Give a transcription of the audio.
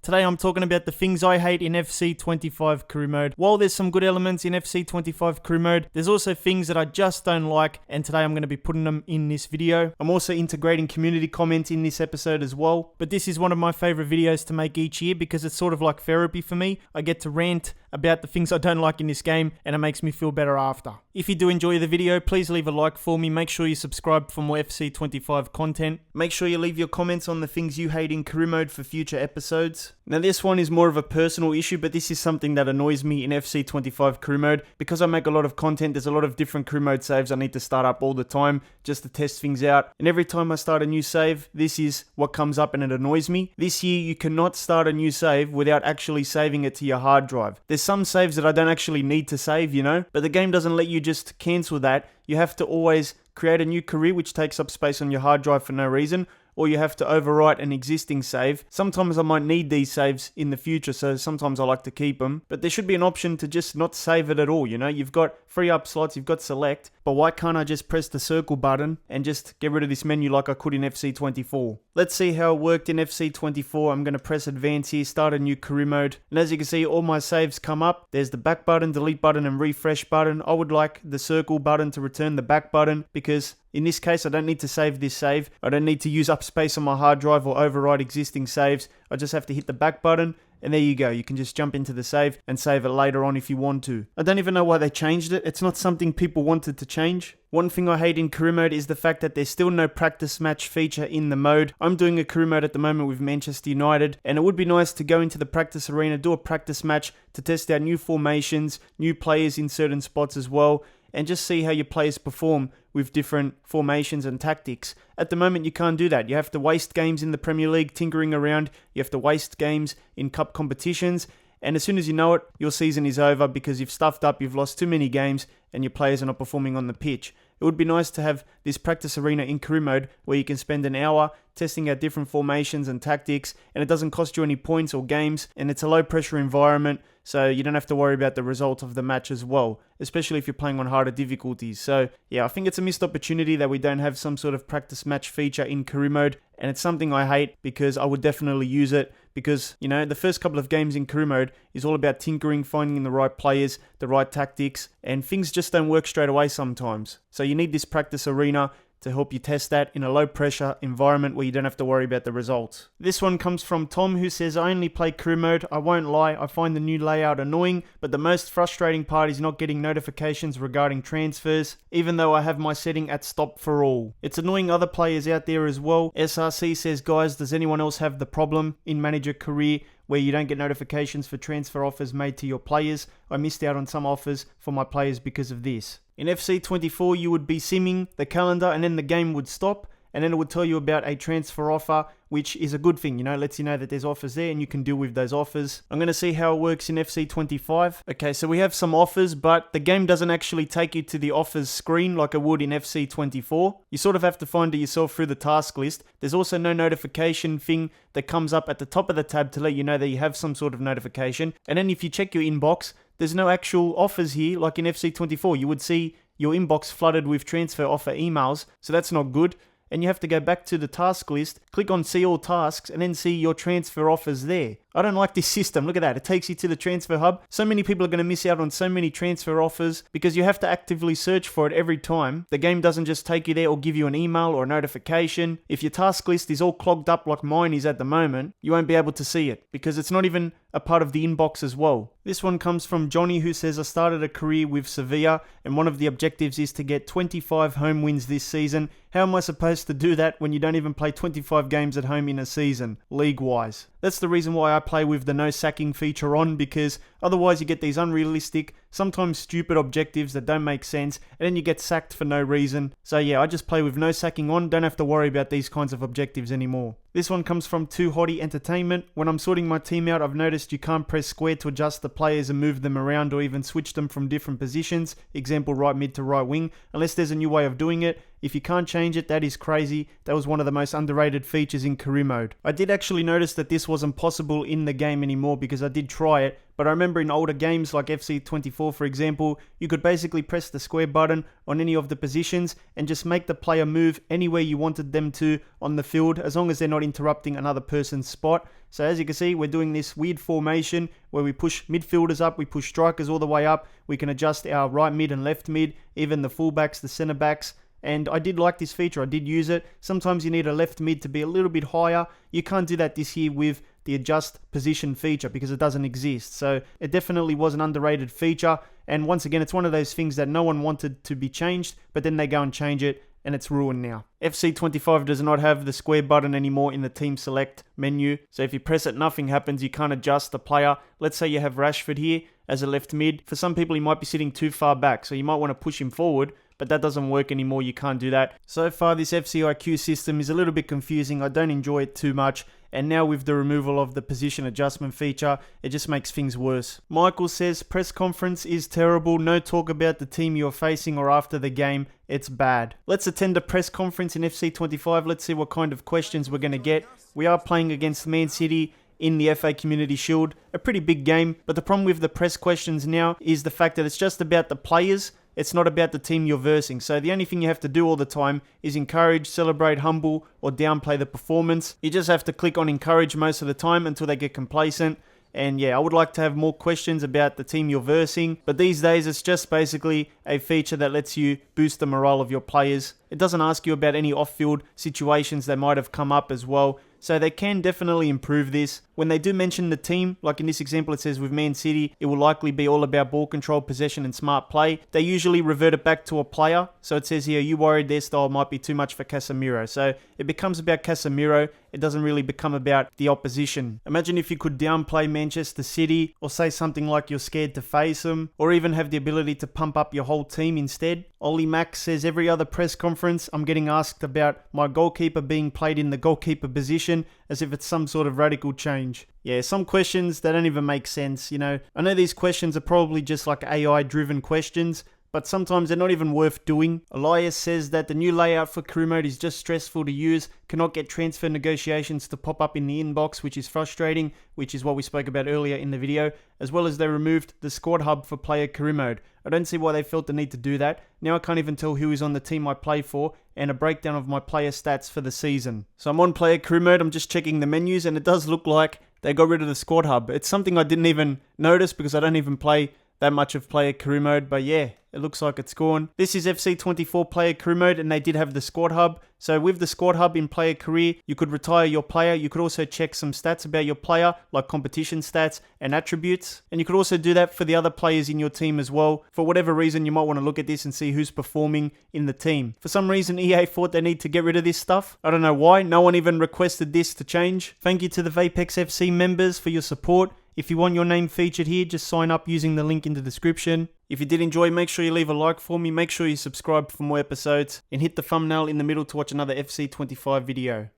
Today I'm talking about the things I hate in FC25 career mode. While there's some good elements in FC25 career mode, there's also things that I just don't like, and today I'm going to be putting them in this video. I'm also integrating community comments in this episode as well, but this is one of my favorite videos to make each year because it's sort of like therapy for me. I get to rant about the things I don't like in this game, and it makes me feel better after. If you do enjoy the video, please leave a like for me. Make sure you subscribe for more FC25 content. Make sure you leave your comments on the things you hate in career mode for future episodes. Now this one is more of a personal issue, but this is something that annoys me in FC25 career mode. Because I make a lot of content, there's a lot of different career mode saves I need to start up all the time just to test things out. And every time I start a new save, this is what comes up and it annoys me. This year, you cannot start a new save without actually saving it to your hard drive. There's some saves that I don't actually need to save, but the game doesn't let you just cancel that. You have to always create a new career which takes up space on your hard drive for no reason, or you have to overwrite an existing save. Sometimes I might need these saves in the future, so sometimes I like to keep them. But there should be an option to just not save it at all, You've got free up slots, you've got select, but why can't I just press the circle button and just get rid of this menu like I could in FC24? Let's see how it worked in FC24. I'm going to press advance here, start a new career mode. And as you can see, all my saves come up. There's the back button, delete button, and refresh button. I would like the circle button to return the back button because in this case, I don't need to save this save. I don't need to use up space on my hard drive or override existing saves. I just have to hit the back button. And there you go, you can just jump into the save and save it later on if you want to. I don't even know why they changed it. It's not something people wanted to change. One thing I hate in career mode is the fact that there's still no practice match feature in the mode. I'm doing a career mode at the moment with Manchester United, and it would be nice to go into the practice arena, do a practice match to test out new formations, new players in certain spots as well, and just see how your players perform with different formations and tactics. At the moment, you can't do that. You have to waste games in the Premier League tinkering around. You have to waste games in cup competitions. And as soon as you know it, your season is over because you've stuffed up, you've lost too many games, and your players are not performing on the pitch. It would be nice to have this practice arena in career mode where you can spend an hour testing out different formations and tactics, and it doesn't cost you any points or games, and it's a low pressure environment, so you don't have to worry about the result of the match as well, especially if you're playing on harder difficulties. So yeah, I think it's a missed opportunity that we don't have some sort of practice match feature in career mode, and it's something I hate because I would definitely use it because, the first couple of games in career mode is all about tinkering, finding the right players, the right tactics, and things just don't work straight away sometimes. So you need this practice arena to help you test that in a low pressure environment where you don't have to worry about the results. This one comes from Tom, who says, I only play career mode. I won't lie, I find the new layout annoying, but the most frustrating part is not getting notifications regarding transfers, even though I have my setting at stop for all. It's annoying other players out there as well. SRC says, guys, does anyone else have the problem in manager career where you don't get notifications for transfer offers made to your players? I missed out on some offers for my players because of this. In FC24, you would be simming the calendar and then the game would stop and then it would tell you about a transfer offer, which is a good thing, lets you know that there's offers there and you can deal with those offers. I'm going to see how it works in FC25. Okay, so we have some offers, but the game doesn't actually take you to the offers screen like it would in FC24. You sort of have to find it yourself through the task list. There's also no notification thing that comes up at the top of the tab to let you know that you have some sort of notification. And then if you check your inbox, there's no actual offers here like in FC24. You would see your inbox flooded with transfer offer emails, so that's not good. And you have to go back to the task list, click on see all tasks, and then see your transfer offers there. I don't like this system. Look at that. It takes you to the transfer hub. So many people are going to miss out on so many transfer offers because you have to actively search for it every time. The game doesn't just take you there or give you an email or a notification. If your task list is all clogged up like mine is at the moment, you won't be able to see it because it's not even a part of the inbox as well. This one comes from Johnny, who says, I started a career with Sevilla and one of the objectives is to get 25 home wins this season. How am I supposed to do that when you don't even play 25 games at home in a season, league-wise? That's the reason why I play with the no sacking feature on, because otherwise you get these unrealistic, sometimes stupid objectives that don't make sense, and then you get sacked for no reason. So yeah, I just play with no sacking on, don't have to worry about these kinds of objectives anymore. This one comes from Too Hottie Entertainment. When I'm sorting my team out, I've noticed you can't press square to adjust the players and move them around or even switch them from different positions, example right mid to right wing, unless there's a new way of doing it. If you can't change it, that is crazy. That was one of the most underrated features in career mode. I did actually notice that this wasn't possible in the game anymore because I did try it, but I remember in older games like FC24 for example, you could basically press the square button on any of the positions and just make the player move anywhere you wanted them to on the field, as long as they're not interrupting another person's spot. So as you can see, we're doing this weird formation where we push midfielders up, we push strikers all the way up, we can adjust our right mid and left mid, even the fullbacks, the centre backs. And I did like this feature, I did use it. Sometimes you need a left mid to be a little bit higher. You can't do that this year with the adjust position feature because it doesn't exist. So it definitely was an underrated feature. And once again, it's one of those things that no one wanted to be changed, but then they go and change it and it's ruined now. FC25 does not have the square button anymore in the team select menu. So if you press it, nothing happens. You can't adjust the player. Let's say you have Rashford here as a left mid. For some people, he might be sitting too far back. So you might want to push him forward, but that doesn't work anymore. You can't do that. So far, this FCIQ system is a little bit confusing. I don't enjoy it too much. And now with the removal of the position adjustment feature, it just makes things worse. Michael says, press conference is terrible. No talk about the team you're facing or after the game. It's bad. Let's attend a press conference in FC25. Let's see what kind of questions we're going to get. We are playing against Man City in the FA Community Shield. A pretty big game. But the problem with the press questions now is the fact that it's just about the players. It's not about the team you're versing. So the only thing you have to do all the time is encourage, celebrate, humble, or downplay the performance. You just have to click on encourage most of the time until they get complacent. And yeah, I would like to have more questions about the team you're versing. But these days, it's just basically a feature that lets you boost the morale of your players. It doesn't ask you about any off-field situations that might have come up as well. So they can definitely improve this. When they do mention the team, like in this example it says with Man City, it will likely be all about ball control, possession and smart play. They usually revert it back to a player. So it says here, you worried their style might be too much for Casemiro. So it becomes about Casemiro. It doesn't really become about the opposition. Imagine if you could downplay Manchester City or say something like you're scared to face them, or even have the ability to pump up your whole team instead. Ollie Max says, every other press conference I'm getting asked about my goalkeeper being played in the goalkeeper position as if it's some sort of radical change. Yeah, some questions, they don't even make sense, you know. I know these questions are probably just like AI driven questions, but sometimes they're not even worth doing. Elias says that the new layout for career mode is just stressful to use, cannot get transfer negotiations to pop up in the inbox, which is frustrating, which is what we spoke about earlier in the video, as well as they removed the squad hub for player career mode. I don't see why they felt the need to do that. Now I can't even tell who is on the team I play for, and a breakdown of my player stats for the season. So I'm on player career mode, I'm just checking the menus, and it does look like they got rid of the squad hub. It's something I didn't even notice because I don't even play that much of player career mode, but yeah, it looks like it's gone. This is FC24 player career mode, and they did have the squad hub. So with the squad hub in player career, you could retire your player. You could also check some stats about your player, like competition stats and attributes. And you could also do that for the other players in your team as well. For whatever reason, you might want to look at this and see who's performing in the team. For some reason, EA thought they need to get rid of this stuff. I don't know why. No one even requested this to change. Thank you to the Vapex FC members for your support. If you want your name featured here, just sign up using the link in the description. If you did enjoy, make sure you leave a like for me, make sure you subscribe for more episodes, and hit the thumbnail in the middle to watch another FC25 video.